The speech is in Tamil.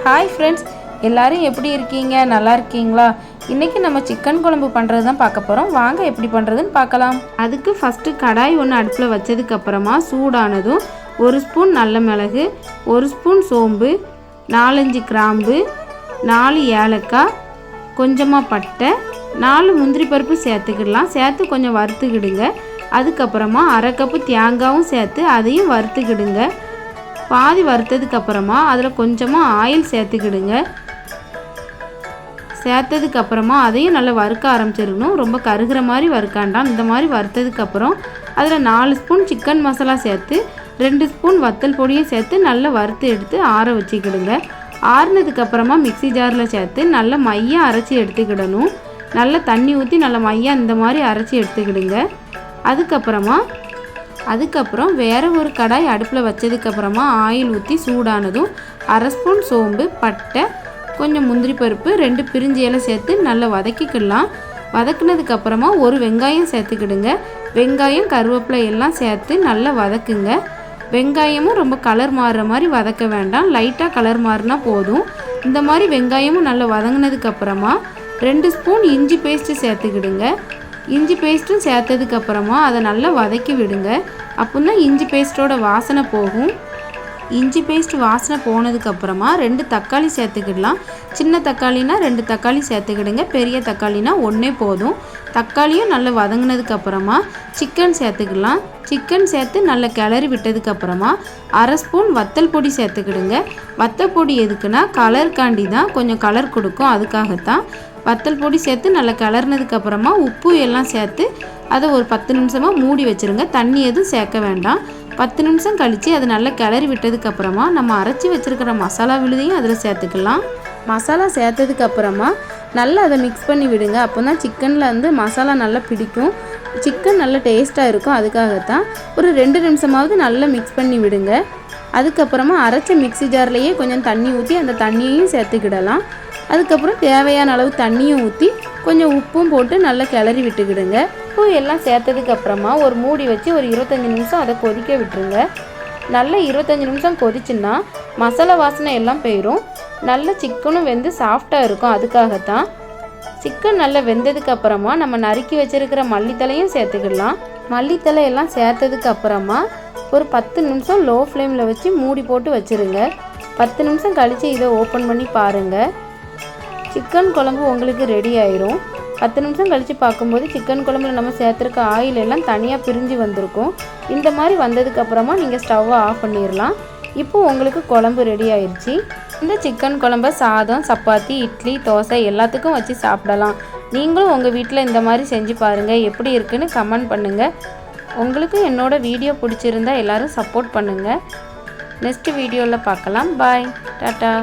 ஹாய் ஃப்ரெண்ட்ஸ், எல்லோரும் எப்படி இருக்கீங்க? நல்லா இருக்கீங்களா? இன்றைக்கி நம்ம சிக்கன் குழம்பு பண்ணுறது தான் பார்க்க போகிறோம். வாங்க எப்படி பண்ணுறதுன்னு பார்க்கலாம். அதுக்கு ஃபஸ்ட்டு கடாய் ஒன்று அடுப்பில் வச்சதுக்கப்புறமா சூடானதும் 1 ஸ்பூன் நல்ல மிளகு, 1 ஸ்பூன் சோம்பு, 4-5 கிராம்பு, 4 ஏலக்காய், கொஞ்சமாக பட்டை, 4 முந்திரி பருப்பு சேர்த்துக்கிடலாம். சேர்த்து கொஞ்சம் வறுத்துக்கிடுங்க. அதுக்கப்புறமா 1/2 கப்பு தேங்காயும் சேர்த்து அதையும் வறுத்துக்கிடுங்க. பாதி வறுத்ததுக்கப்புறமா அதில் கொஞ்சமாக ஆயில் சேர்த்துக்கிடுங்க. சேர்த்ததுக்கப்புறமா அதையும் நல்லா வறுக்க ஆரம்பிச்சிடணும். ரொம்ப கருகிற மாதிரி வறுக்காண்டாம். இந்த மாதிரி வறுத்ததுக்கப்புறம் அதில் 4 ஸ்பூன் சிக்கன் மசாலா சேர்த்து 2 ஸ்பூன் வத்தல் பொடியும் சேர்த்து நல்லா வறுத்து எடுத்து ஆற வச்சுக்கிடுங்க. ஆறுனதுக்கப்புறமா மிக்சி ஜாரில் சேர்த்து நல்லா மையாக அரைச்சி எடுத்துக்கிடணும். நல்லா தண்ணி ஊற்றி நல்லா மையாக இந்த மாதிரி அரைச்சி எடுத்துக்கிடுங்க. அதுக்கப்புறம் வேறு ஒரு கடாய் அடுப்பில் வச்சதுக்கப்புறமா ஆயில் ஊற்றி சூடானதும் 1/2 ஸ்பூன் சோம்பு, பட்டை, கொஞ்சம் முந்திரி பருப்பு, 2 பிரிஞ்சி இலை சேர்த்து நல்லா வதக்கிக்கிடலாம். வதக்குனதுக்கப்புறமா ஒரு வெங்காயம் சேர்த்துக்கிடுங்க. வெங்காயம், கருவேப்பிலை எல்லாம் சேர்த்து நல்லா வதக்குங்க. வெங்காயமும் ரொம்ப கலர் மாறுற மாதிரி வதக்க வேண்டாம், லைட்டாக கலர் மாறினா போதும். இந்த மாதிரி வெங்காயமும் நல்லா வதங்கினதுக்கப்புறமா 2 ஸ்பூன் இஞ்சி பேஸ்ட்டு சேர்த்துக்கிடுங்க. இஞ்சி பேஸ்ட்டும் சேர்த்ததுக்கப்புறமா அதை நல்லா வதக்கி விடுங்க. அப்போ தான் இஞ்சி பேஸ்ட்டோட வாசனை போகும். இஞ்சி பேஸ்ட் வாசனை போனதுக்கப்புறமா 2 தக்காளி சேர்த்துக்கிடலாம். சின்ன தக்காளினா 2 தக்காளி சேர்த்துக்கிடுங்க. பெரிய தக்காளினா 1 போதும். தக்காளியும் நல்லா வதங்கினதுக்கப்புறமா சிக்கன் சேர்த்துக்கிடலாம். சிக்கன் சேர்த்து நல்லா கிளறி விட்டதுக்கப்புறமா 1/2 ஸ்பூன் வத்தல் பொடி சேர்த்துக்கிடுங்க. வத்தல் பொடி எதுக்குன்னா கலருக்காண்டி தான், கொஞ்சம் கலர் கொடுக்கும், அதுக்காகத்தான். வத்தல் பொடி சேர்த்து நல்லா கிளறினதுக்கப்புறமா உப்பு எல்லாம் சேர்த்து அதை ஒரு 10 நிமிஷமாக மூடி வச்சுருங்க. தண்ணி எதுவும் சேர்க்க வேண்டாம். 10 நிமிஷம் கழித்து அதை நல்லா கிளறி விட்டதுக்கப்புறமா நம்ம அரைச்சி வச்சுருக்கிற மசாலா விழுதையும் அதில் சேர்த்துக்கலாம். மசாலா சேர்த்ததுக்கப்புறமா நல்லா அதை மிக்ஸ் பண்ணி விடுங்க. அப்போ தான் சிக்கனில் வந்து மசாலா நல்லா பிடிக்கும், சிக்கன் நல்லா டேஸ்ட்டாக இருக்கும். அதுக்காகத்தான் ஒரு 2 நிமிஷமாவது நல்லா மிக்ஸ் பண்ணி விடுங்க. அதுக்கப்புறமா அரைச்ச மிக்ஸி ஜார்லேயே கொஞ்சம் தண்ணி ஊற்றி அந்த தண்ணியையும் சேர்த்துக்கிடலாம். அதுக்கப்புறம் தேவையான அளவு தண்ணியும் ஊற்றி கொஞ்சம் உப்பும் போட்டு நல்லா கிளறி விட்டுக்கிடுங்க. உப்பு எல்லாம் சேர்த்ததுக்கப்புறமா ஒரு மூடி வச்சு ஒரு 25 நிமிஷம் அதை கொதிக்க விட்டுருங்க. நல்லா 25 நிமிஷம் கொதிச்சுன்னா மசாலா வாசனை எல்லாம் போயிடும். நல்ல சிக்கனும் வெந்து சாஃப்டாக இருக்கும். அதுக்காகத்தான். சிக்கன் நல்லா வெந்ததுக்கப்புறமா நம்ம நறுக்கி வச்சுருக்கிற மல்லித்தலையும் சேர்த்துக்கிடலாம். மல்லித்தலை எல்லாம் சேர்த்ததுக்கப்புறமா ஒரு 10 நிமிஷம் லோ ஃப்ளேமில் வச்சு மூடி போட்டு வச்சுருங்க. 10 நிமிஷம் கழித்து இதை ஓப்பன் பண்ணி பாருங்கள். சிக்கன் குழம்பு உங்களுக்கு ரெடி ஆயிரும். 10 நிமிஷம் கழித்து பார்க்கும்போது சிக்கன் குழம்புல நம்ம சேர்த்துருக்க ஆயில் எல்லாம் தனியாக பிரிஞ்சு வந்திருக்கும். இந்த மாதிரி வந்ததுக்கப்புறமா நீங்கள் ஸ்டவ்வை ஆஃப் பண்ணிடலாம். இப்போது உங்களுக்கு குழம்பு ரெடி ஆயிடுச்சு. இந்த சிக்கன் குழம்பை சாதம், சப்பாத்தி, இட்லி, தோசை எல்லாத்துக்கும் வச்சு சாப்பிடலாம். நீங்களும் உங்கள் வீட்டில் இந்த மாதிரி செஞ்சு பாருங்கள். எப்படி இருக்குன்னு கமெண்ட் பண்ணுங்கள். உங்களுக்கு என்னோடய வீடியோ பிடிச்சிருந்தா எல்லோரும் சப்போர்ட் பண்ணுங்கள். நெக்ஸ்ட் வீடியோவில் பார்க்கலாம். பாய், டாட்டா.